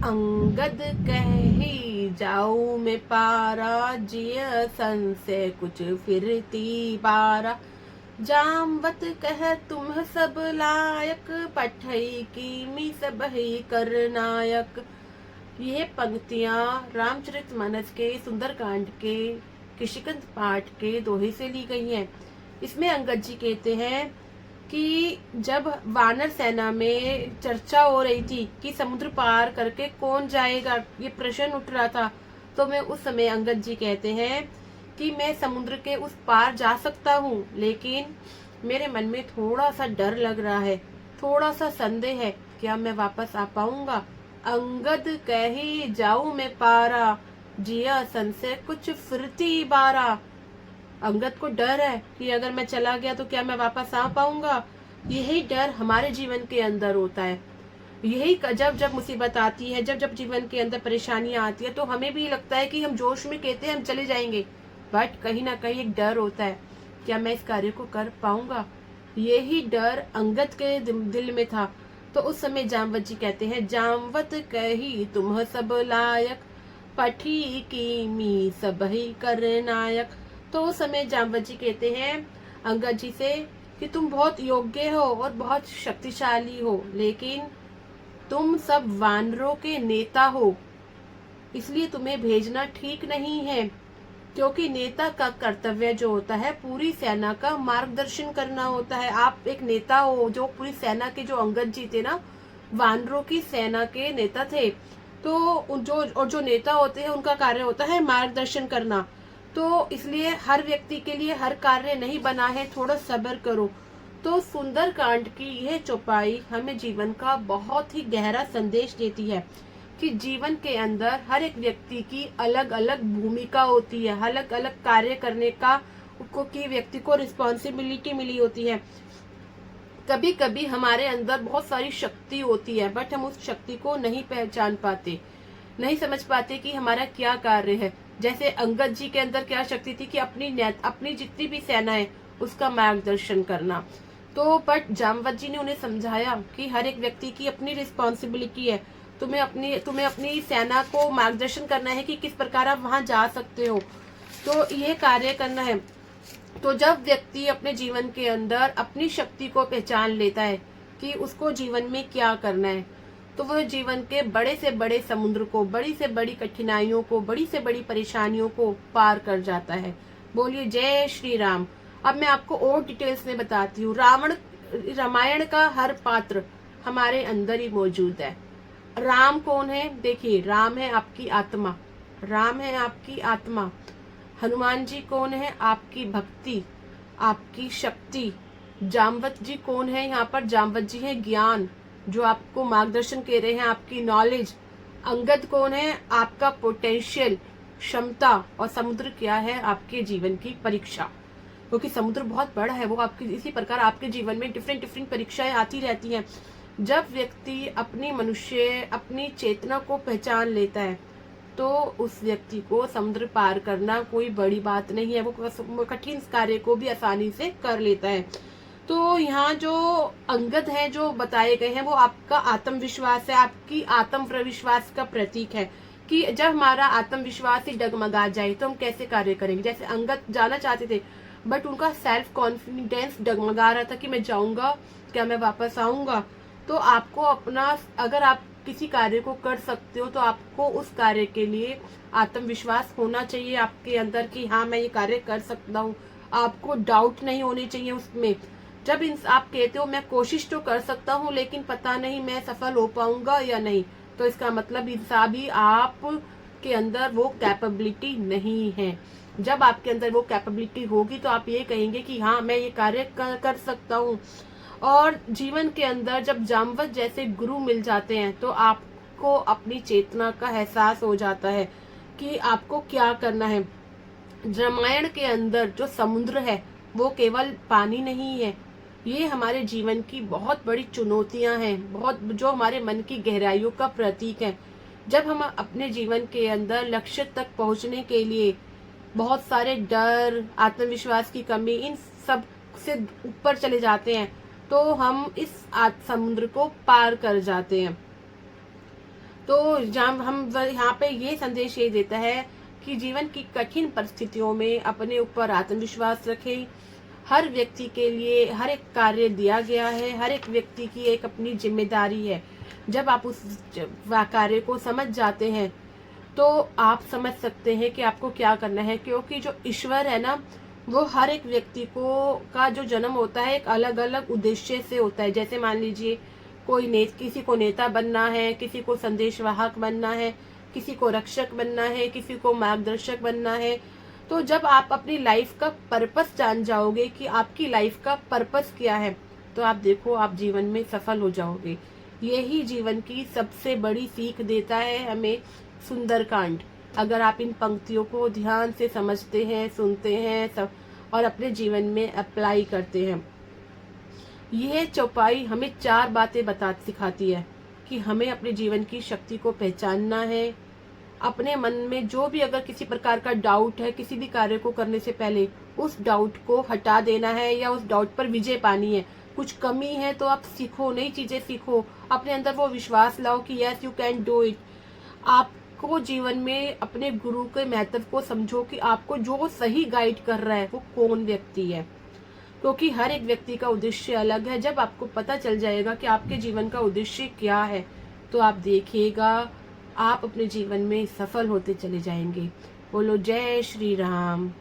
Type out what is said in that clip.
अंगद कही जाऊं मैं पारा, जिय सन से कुछ फिरती बारा। जामवत कह तुम सब लायक, पठई कीमी सब ही कर नायक। ये पंक्तियां रामचरितमानस के सुंदरकांड के किशिकंद पाठ के दोहे से ली गई हैं। इसमें अंगद जी कहते हैं कि जब वानर सेना में चर्चा हो रही थी कि समुद्र पार करके कौन जाएगा, ये प्रश्न उठ रहा था, तो मैं उस समय अंगद जी कहते हैं कि मैं समुद्र के उस पार जा सकता हूँ, लेकिन मेरे मन में थोड़ा सा डर लग रहा है, थोड़ा सा संदेह है, क्या मैं वापस आ पाऊंगा। अंगद कही जाऊं मैं पारा, जिया सन से कुछ फिरती बारा। अंगद को डर है कि अगर मैं चला गया तो क्या मैं वापस आ पाऊंगा। यही डर हमारे जीवन के अंदर होता है। यही जब जब मुसीबत आती है, जब जब जीवन के अंदर परेशानियां आती है, तो हमें भी लगता है कि हम जोश में कहते हैं हम चले जाएंगे, बट कहीं ना कहीं एक डर होता है, क्या मैं इस कार्य को कर पाऊंगा। यही डर अंगद के दिल में था। तो उस समय जामवत जी कहते हैं, जामवत कही तुम सब लायक, पठी कीमी सब ही कर नायक। तो उस समय जामवत जी कहते हैं अंगद जी से कि तुम बहुत योग्य हो और बहुत शक्तिशाली हो, लेकिन तुम सब वानरों के नेता हो, इसलिए तुम्हें भेजना ठीक नहीं है। क्योंकि नेता का कर्तव्य जो होता है पूरी सेना का मार्गदर्शन करना होता है। आप एक नेता हो, जो पूरी सेना के, जो अंगद जी थे ना, वानरों की सेना के नेता थे। तो जो नेता होते हैं उनका कार्य होता है मार्गदर्शन करना। तो इसलिए हर व्यक्ति के लिए हर कार्य नहीं बना है, थोड़ा सब्र करो। तो सुंदरकांड की यह चौपाई हमें जीवन का बहुत ही गहरा संदेश देती है कि जीवन के अंदर हर एक व्यक्ति की अलग अलग भूमिका होती है, अलग अलग कार्य करने का की व्यक्ति को रिस्पॉन्सिबिलिटी मिली होती है। कभी कभी हमारे अंदर बहुत सारी शक्ति होती है, बट हम उस शक्ति को नहीं पहचान पाते, नहीं समझ पाते कि हमारा क्या कार्य है। जैसे अंगद जी के अंदर क्या शक्ति थी कि अपनी जितनी भी सेना है उसका मार्गदर्शन करना। तो बट जामवत जी ने उन्हें समझाया कि हर एक व्यक्ति की अपनी रिस्पॉन्सिबिलिटी है, तुम्हें अपनी सेना को मार्गदर्शन करना है कि किस प्रकार आप वहां जा सकते हो, तो ये कार्य करना है। तो जब व्यक्ति अपने जीवन के अंदर अपनी शक्ति को पहचान लेता है कि उसको जीवन में क्या करना है, तो वह जीवन के बड़े से बड़े समुद्र को, बड़ी से बड़ी कठिनाइयों को, बड़ी से बड़ी परेशानियों को पार कर जाता है। बोलिए जय श्री राम। अब मैं आपको और डिटेल्स में बताती हूँ। रामायण का हर पात्र हमारे अंदर ही मौजूद है। राम कौन है? देखिए, राम है आपकी आत्मा, राम है आपकी आत्मा। हनुमान जी कौन है? आपकी भक्ति, आपकी शक्ति। जामवत जी कौन है? यहाँ पर जामवत जी है ज्ञान, जो आपको मार्गदर्शन कर रहे हैं, आपकी नॉलेज। अंगद कौन है? आपका पोटेंशियल, क्षमता। और समुद्र क्या है? आपके जीवन की परीक्षा, क्योंकि समुद्र बहुत बड़ा है। वो आपकी, इसी प्रकार आपके जीवन में डिफरेंट डिफरेंट परीक्षाएं आती रहती हैं। जब व्यक्ति अपनी चेतना को पहचान लेता है, तो उस व्यक्ति को समुद्र पार करना कोई बड़ी बात नहीं है। वो कठिन कार्य को भी आसानी से कर लेता है। तो यहाँ जो अंगद है जो बताए गए हैं, वो आपका आत्मविश्वास है, आपकी आत्मविश्वास का प्रतीक है कि जब हमारा आत्मविश्वास ही डगमगा जाए तो हम कैसे कार्य करेंगे। जैसे अंगद जाना चाहते थे, बट उनका सेल्फ कॉन्फिडेंस डगमगा रहा था कि मैं जाऊंगा, क्या मैं वापस आऊंगा। तो आपको अपना, अगर आप किसी कार्य को कर सकते हो तो आपको उस कार्य के लिए आत्मविश्वास होना चाहिए आपके अंदर कि हाँ मैं ये कार्य कर सकता हूँ। आपको डाउट नहीं होनी चाहिए उसमें। जब आप कहते हो मैं कोशिश तो कर सकता हूँ लेकिन पता नहीं मैं सफल हो पाऊंगा या नहीं, तो इसका मतलब भी आप के अंदर वो कैपेबिलिटी नहीं है। जब आपके अंदर वो कैपेबिलिटी होगी तो आप ये कहेंगे कि हाँ मैं ये कार्य कर सकता हूँ। और जीवन के अंदर जब जामवत जैसे गुरु मिल जाते हैं तो आपको अपनी चेतना का एहसास हो जाता है कि आपको क्या करना है। रामायण के अंदर जो समुद्र है वो केवल पानी नहीं है, ये हमारे जीवन की बहुत बड़ी चुनौतियां हैं, बहुत जो हमारे मन की गहराइयों का प्रतीक है। जब हम अपने जीवन के अंदर लक्ष्य तक पहुंचने के लिए बहुत सारे डर, आत्मविश्वास की कमी, इन सब से ऊपर चले जाते हैं, तो हम इस समुद्र को पार कर जाते हैं। तो जहाँ हम यहाँ पे ये संदेश ये देता है कि जीवन की कठिन परिस्थितियों में अपने ऊपर आत्मविश्वास रखें। हर व्यक्ति के लिए हर एक कार्य दिया गया है, हर एक व्यक्ति की एक अपनी जिम्मेदारी है। जब आप उस कार्य को समझ जाते हैं तो आप समझ सकते हैं कि आपको क्या करना है, क्योंकि जो ईश्वर है ना, वो हर एक व्यक्ति को का जो जन्म होता है एक अलग अलग उद्देश्य से होता है। जैसे मान लीजिए किसी को नेता बनना है, किसी को संदेशवाहक बनना है, किसी को रक्षक बनना है, किसी को मार्गदर्शक बनना है। तो जब आप अपनी लाइफ का पर्पस जान जाओगे कि आपकी लाइफ का पर्पस क्या है, तो आप देखो आप जीवन में सफल हो जाओगे। यही जीवन की सबसे बड़ी सीख देता है हमें सुंदरकांड। अगर आप इन पंक्तियों को ध्यान से समझते हैं, सुनते हैं सब और अपने जीवन में अप्लाई करते हैं, यह चौपाई हमें 4 बातें सिखाती है कि हमें अपने जीवन की शक्ति को पहचानना है। अपने मन में जो भी अगर किसी प्रकार का डाउट है, किसी भी कार्य को करने से पहले उस डाउट को हटा देना है या उस डाउट पर विजय पानी है। कुछ कमी है तो आप सीखो, नई चीजें सीखो, अपने अंदर वो विश्वास लाओ कि yes you can do it. आपको जीवन में अपने गुरु के महत्व को समझो कि आपको जो सही गाइड कर रहा है वो कौन व्यक्ति है, क्योंकि हर एक व्यक्ति का उद्देश्य अलग है। जब आपको पता चल जाएगा कि आपके जीवन का उद्देश्य क्या है, तो आप देखिएगा आप अपने जीवन में सफल होते चले जाएंगे। बोलो जय श्री राम।